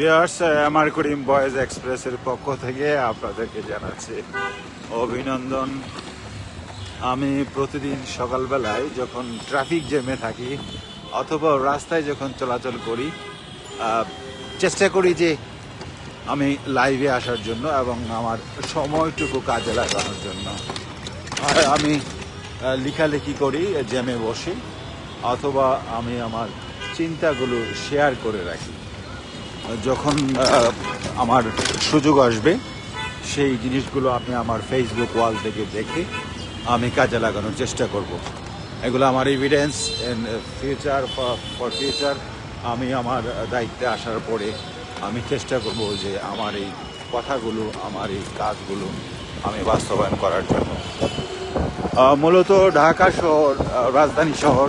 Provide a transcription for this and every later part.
Viewers, আমার করিম boys এক্সপ্রেসের পক্ষ থেকে আপনাদেরকে জানাচ্ছি অভিনন্দন। আমি প্রতিদিন সকালবেলায় যখন ট্রাফিক জ্যামে থাকি অথবা রাস্তায় যখন চলাচল করি, চেষ্টা করি যে আমি লাইভে আসার জন্য এবং আমার সময়টুকু কাজে লাগানোর জন্য। আর আমি লেখালেখি করি, জ্যামে বসি, অথবা আমি আমার চিন্তাগুলো শেয়ার করে রাখি। যখন আমার সুযোগ আসবে সেই জিনিসগুলো আমি আমার ফেসবুক ওয়াল থেকে দেখে আমি কাজে লাগানোর চেষ্টা করব। এগুলো আমার evidence in future, for future. আমি আমার দায়িত্বে আসার পরে আমি চেষ্টা করব যে আমার এই কথাগুলো, আমার এই কাজগুলো আমি বাস্তবায়ন করার জন্য। মূলত ঢাকা শহর রাজধানী শহর,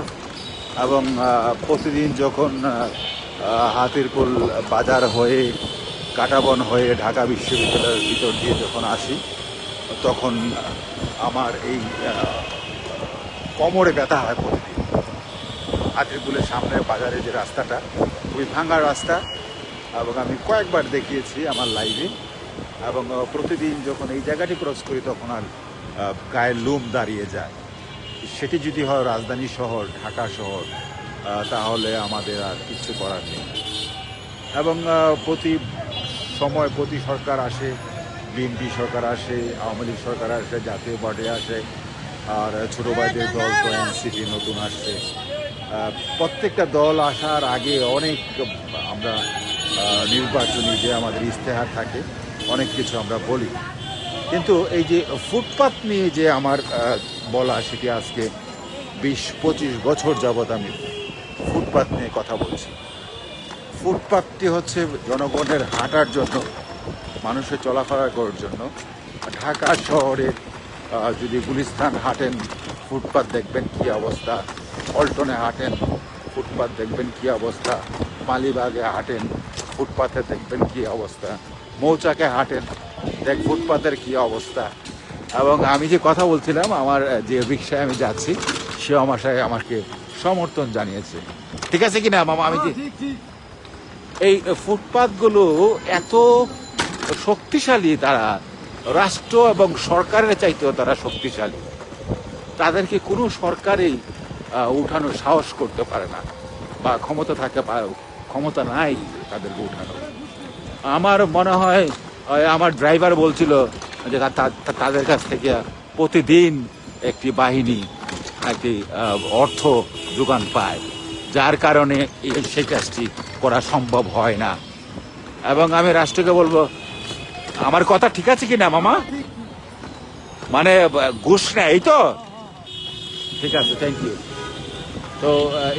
এবং প্রতিদিন যখন হাতিরপুল বাজার হয়ে কাঁটাবন হয়ে ঢাকা বিশ্ববিদ্যালয়ের ভিতর দিয়ে যখন আসি, তখন আমার এই কোমরে ব্যথা হয় প্রতিদিন। হাতিরপুলের সামনে বাজারে যে রাস্তাটা খুবই ভাঙা রাস্তা, এবং আমি কয়েকবার দেখিয়েছি আমার লাইভে। এবং প্রতিদিন যখন এই জায়গাটি ক্রস করি তখন আর গায়ের লোম দাঁড়িয়ে যায়। সেটি যদি হয় রাজধানী শহর ঢাকা শহর, তাহলে আমাদের আর কিছু করার নেই। এবং প্রতি সময় প্রতি সরকার আসে, বিএনপি সরকার আসে, আওয়ামী লীগ সরকার আসে, জাতীয় পার্টি আসে, আর ছোটো ভাইদের দল তো এনসিপি নতুন আসছে। প্রত্যেকটা দল আসার আগে অনেক আমরা নির্বাচনী যে আমাদের ইশতেহার থাকে, অনেক কিছু আমরা বলি। কিন্তু এই যে ফুটপাত নিয়ে যে আমার বলা, সেটি আজকে 20-25 বছর যাবৎ আমি ফুটপাত নিয়ে কথা বলছি। ফুটপাতটি হচ্ছে জনগণের হাঁটার জন্য, মানুষের চলাফেরা করার জন্য। ঢাকা শহরে যদি গুলিস্তান হাঁটেন, ফুটপাত দেখবেন কি অবস্থা। পল্টনে হাঁটেন, ফুটপাত দেখবেন কি অবস্থা। মালিবাগে হাঁটেন, ফুটপাতে দেখবেন কি অবস্থা। মৌচাকে হাঁটেন, ফুটপাতের কি অবস্থা। এবং আমি যে কথা বলছিলাম, আমার যে রিক্সায় আমি যাচ্ছি, সে আমার সাথে আমাকে সমর্থন জানিয়েছে। ঠিক আছে কিনা মামা? আমি যে এই ফুটপাতগুলো এত শক্তিশালী, তারা রাষ্ট্র এবং সরকারের চাইতেও তারা শক্তিশালী। তাদেরকে কোনো সরকারই উঠানোর সাহস করতে পারে না, বা ক্ষমতা থাকে, ক্ষমতা নাই তাদেরকে উঠানো। আমার মনে হয় আমার ড্রাইভার বলছিল যে তাদের কাছ থেকে প্রতিদিন একটি বাহিনী একটি অর্থ যোগান পায়, যার কারণে সেই কাজটি করা সম্ভব হয় না। এবং আমি রাষ্ট্রকে বলবো, আমার কথা ঠিক আছে কি না মামা? মানে ঘুষ নেয়, এই তো? ঠিক আছে, থ্যাংক ইউ। তো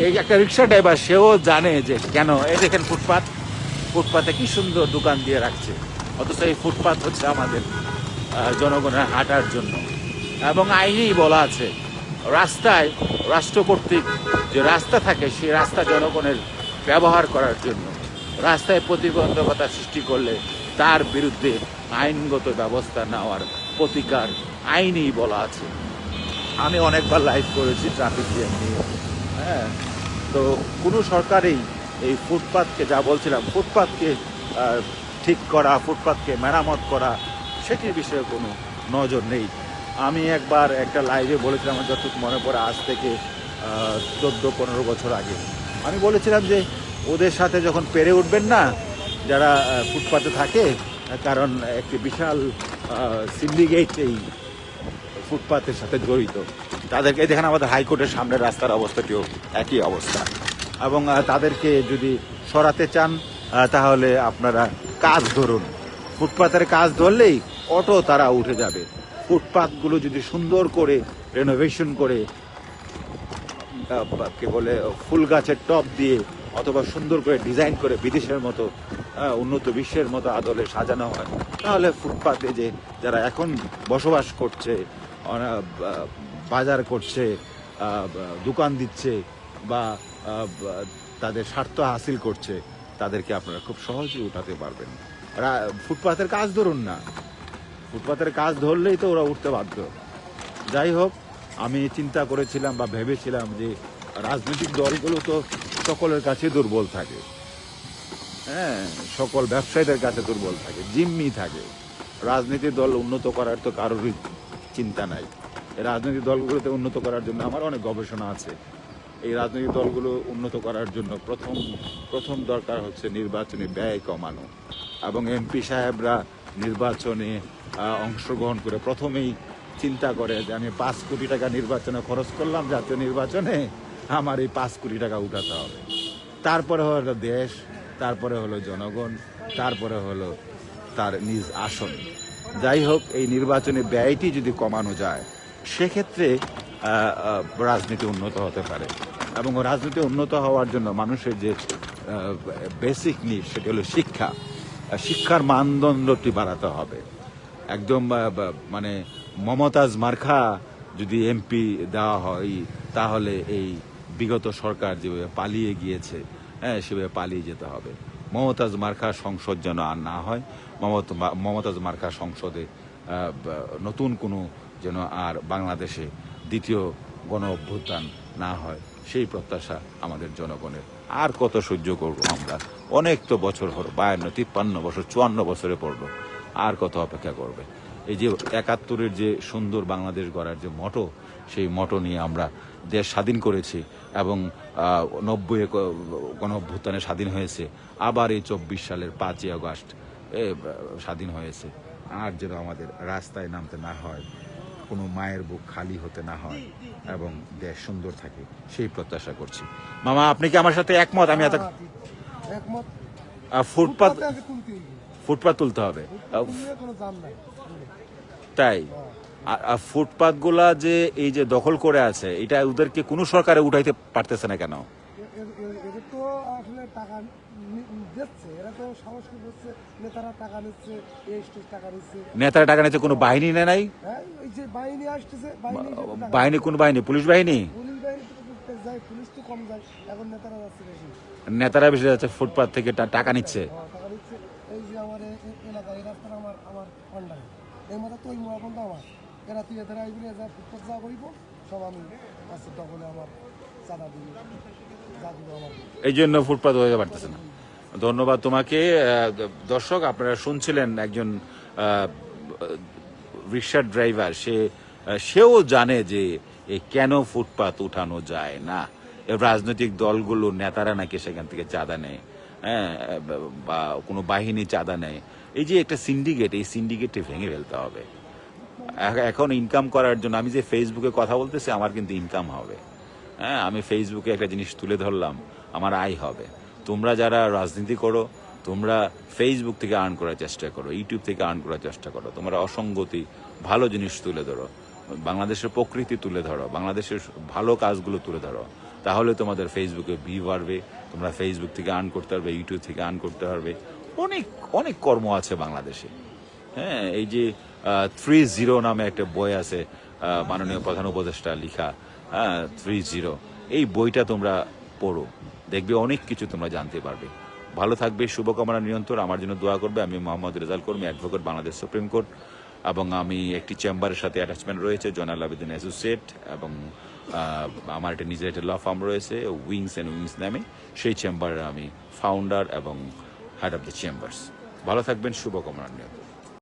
এই একটা রিক্সা ড্রাইভার, সেও জানে যে কেন। এই দেখেন ফুটপাতে কি সুন্দর দোকান দিয়ে রাখছে, অথচ এই ফুটপাত হচ্ছে আমাদের জনগণের হাঁটার জন্য। এবং আইনেই বলা আছে, রাস্তায় রাষ্ট্র কর্তৃক যে রাস্তা থাকে, সেই রাস্তা জনগণের ব্যবহার করার জন্য। রাস্তায় প্রতিবন্ধকতা সৃষ্টি করলে তার বিরুদ্ধে আইনগত ব্যবস্থা নেওয়ার প্রতিকার আইনেই বলা আছে। আমি অনেকবার লাইভ করেছি ট্রাফিক জ্যাম নিয়ে। হ্যাঁ, তো কোনো সরকারই এই ফুটপাতকে, যা বলছিলাম, ফুটপাতকে ঠিক করা, ফুটপাতকে মেরামত করা, সেটির বিষয়ে কোনো নজর নেই। আমি একবার একটা লাইভে বলেছিলাম, আমার যতটুকু মনে পড়ে, আজ থেকে 14-15 বছর আগে আমি বলেছিলাম যে ওদের সাথে যখন পেরে উঠবেন না যারা ফুটপাতে থাকে, কারণ একটি বিশাল সিন্ডিকেট এই ফুটপাতের সাথে জড়িত, তাদেরকে দেখেন আমাদের হাইকোর্টের সামনের রাস্তার অবস্থাটিও একই অবস্থা। এবং তাদেরকে যদি সরাতে চান, তাহলে আপনারা কাজ ধরুন। ফুটপাতের কাজ ধরলেই অটো তারা উঠে যাবে। ফুটপাতগুলো যদি সুন্দর করে রেনোভেশন করে, কে বলে, ফুল গাছের টব দিয়ে অথবা সুন্দর করে ডিজাইন করে বিদেশের মতো, উন্নত বিশ্বের মতো আদলে সাজানো হয়, তাহলে ফুটপাতে যে যারা এখন বসবাস করছে, বাজার করছে, দোকান দিচ্ছে, বা তাদের স্বার্থ হাসিল করছে, তাদেরকে আপনারা খুব সহজেই উঠাতে পারবেন। ফুটপাতের কাজ ধরুন না, ফুটপাতের কাজ ধরলেই তো ওরা উঠতে বাধ্য। যাই হোক, আমি চিন্তা করেছিলাম বা ভেবেছিলাম যে রাজনৈতিক দলগুলো তো সকলের কাছে দুর্বল থাকে। হ্যাঁ, সকল ব্যবসায়ীদের কাছে দুর্বল থাকে, জিম্মি থাকে। রাজনীতির দল উন্নত করার তো কারোরই চিন্তা নাই। এই রাজনৈতিক দলগুলোতে উন্নত করার জন্য আমার অনেক গবেষণা আছে। এই রাজনৈতিক দলগুলো উন্নত করার জন্য প্রথম প্রথম দরকার হচ্ছে নির্বাচনী ব্যয় কমানো, এবং এমপি সাহেবরা নির্বাচনে অংশগ্রহণ করে প্রথমেই চিন্তা করে যে আমি 5 কোটি টাকা নির্বাচনে খরচ করলাম, জাতীয় নির্বাচনে আমার এই 5 কোটি টাকা উঠাতে হবে। তারপরে হলো দেশ, তারপরে হলো জনগণ, তারপরে হলো তার নিজ আসন। যাই হোক, এই নির্বাচনে ব্যয়টি যদি কমানো যায়, সেক্ষেত্রে রাজনীতি উন্নত হতে পারে। এবং রাজনীতি উন্নত হওয়ার জন্য মানুষের যে বেসিক নিড, সেটি হলো শিক্ষা। শিক্ষার মানদণ্ডটি বাড়াতে হবে। একদম মানে মমতাজ মার্কা যদি এমপি দেওয়া হয়, তাহলে এই বিগত সরকার যেভাবে পালিয়ে গিয়েছে, হ্যাঁ, সেভাবে পালিয়ে যেতে হবে। মমতাজ মার্কা সংসদ যেন আর না হয়। মমতাজ মার্কা সংসদে নতুন কোনো যেন আর বাংলাদেশে দ্বিতীয় গণ অভ্যুত্থান না হয়, সেই প্রত্যাশা আমাদের জনগণের। আর কত সহ্য করব আমরা? অনেক তো বছর হলো, 52, 53 বছর, 54 বছরে পড়লো। আর কত অপেক্ষা করবে? এই যে 71-এর যে সুন্দর বাংলাদেশ গড়ার যে মটো, সেই মটো নিয়ে আমরা দেশ স্বাধীন করেছি, এবং 90-এ গণ অভ্যুত্থানে স্বাধীন হয়েছে। আবার এই 24 সালের 5ই আগস্ট স্বাধীন হয়েছে। আর যেন আমাদের রাস্তায় নামতে না হয়, কোনো মায়ের বুক খালি হতে না হয়, এবং দেশ সুন্দর থাকে, সেই প্রত্যাশা করছি। মামা, আপনি কি আমার সাথে একমত? আমি এত একমত। ফুটপাত আগে তুলতেই হবে। ফুটপাত তুলতে হবে, তুললে কোনো দাম নাই। তাই? আর ফুটপাত গুলা যে এই যে দখল করে আছে, এটা ওদেরকে কোনো সরকারে উঠাইতে পারতেছে না কেন? এদের তো আসলে টাকা দিচ্ছে, এরা তো সাহস করছে, নেতারা টাকা নিচ্ছে, এই স্টেজ টাকা নিচ্ছে। নেতারা টাকা নিচ্ছে, কোনো বাহিনী নেয় নাই? হ্যাঁ, ওই যে বাহিনী আসতেছে, বাহিনী কোন বাহিনী? পুলিশ বাহিনী? পুলিশ বাহিনী তো যায়, পুলিশ তো কম যায়, এখন নেতারা যাচ্ছে বেশি। নেতারা বেশি যাচ্ছে, ফুটপাত থেকে টাকা নিচ্ছে। টাকা নিচ্ছে। এই যে আমার এলাকা, এই রাস্তাটা আমার আন্ডারে, এই মাথা তো ওই মহাপন্থা আমার, এরা তুই এদের আইগুলি যা ফুটপাত যা করিব, সব আমি আছে তখন আমার চাঁদা দিবি, যা দিব আমার। এই জন্য ফুটপাত হয়ে পারতেছে না। ধন্যবাদ তোমাকে। দর্শক, আপনারা শুনছিলেন একজন রিক্সার ড্রাইভার, সেও জানে যে কেন ফুটপাত উঠানো যায় না। রাজনৈতিক দলগুলো নেতারা নাকি সেখান থেকে চাঁদা নেয়, হ্যাঁ, বা কোনো বাহিনী চাঁদা নেয়। এই যে একটা সিন্ডিকেট, এই সিন্ডিকেটটি ভেঙে ফেলতে হবে। এখন ইনকাম করার জন্য আমি যে ফেসবুকে কথা বলতেছি, আমার কিন্তু ইনকাম হবে। হ্যাঁ, আমি ফেসবুকে একটা জিনিস তুলে ধরলাম, আমার আয় হবে। তোমরা যারা রাজনীতি করো, তোমরা ফেসবুক থেকে আর্ন করার চেষ্টা করো, ইউটিউব থেকে আর্ন করার চেষ্টা করো। তোমরা অসঙ্গতি, ভালো জিনিস তুলে ধরো, বাংলাদেশের প্রকৃতি তুলে ধরো, বাংলাদেশের ভালো কাজগুলো তুলে ধরো। তাহলে তোমাদের ফেসবুকে ভিউ বাড়বে, তোমরা ফেসবুক থেকে আর্ন করতে পারবে, ইউটিউব থেকে আর্ন করতে পারবে। অনেক অনেক কর্ম আছে বাংলাদেশে। হ্যাঁ, এই যে 3-0 নামে একটা বই আছে, মাননীয় প্রধান উপদেষ্টা লিখা, 3-0, এই বইটা তোমরা পড়ো, দেখবে অনেক কিছু তোমরা জানতে পারবে। ভালো থাকবে, শুভকামনা নিরন্তর। আমার জন্য দোয়া করবে। আমি মোহাম্মদ রেজাল কর্মী, অ্যাডভোকেট, বাংলাদেশ সুপ্রিম কোর্ট, এবং আমি একটি চেম্বারের সাথে অ্যাটাচমেন্ট রয়েছে, জয়নাল আবেদিন অ্যাসোসিয়েট, এবং আমার একটা নিজের একটা ল ফার্ম রয়েছে, উইংস অ্যান্ড উইংস নামে। সেই চেম্বারের আমি ফাউন্ডার এবং হেড অফ দ্য চেম্বার্স। ভালো থাকবেন, শুভকামনা নিরন্তর।